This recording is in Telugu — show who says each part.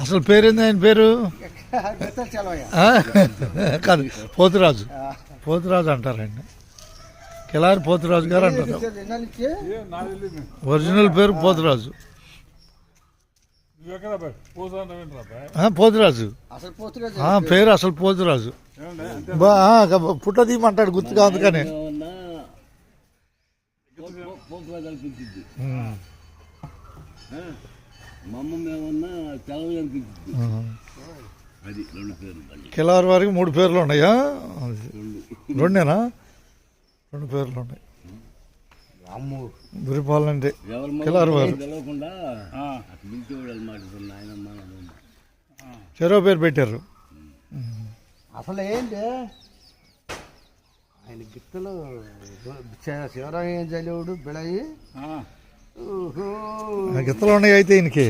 Speaker 1: అసలు పేరేంది ఆయన పేరు? కాదు, పోతురాజు. పోతురాజు అంటారండి, కిలారి పోతురాజు గారు అంటారు. ఒరిజినల్ పేరు పోతురాజు. పోతురాజు పేరు అసలు పోతురాజు. పుట్ట తీయమంటాడు గుర్తుగా, అందుకని. కిలారి వారికి 3 పేర్లు ఉన్నాయా? రెండేనా? 2 పేర్లు ఉన్నాయి. గురిపాలంటే కిలారి వారు చెరో పేరు పెట్టారు.
Speaker 2: అసలు ఏంటి ఆయన గిత్తలు శివరాయ జలువుడు బిడయి
Speaker 1: గిత్తలు ఉన్నాయి అయితే ఈయనకి.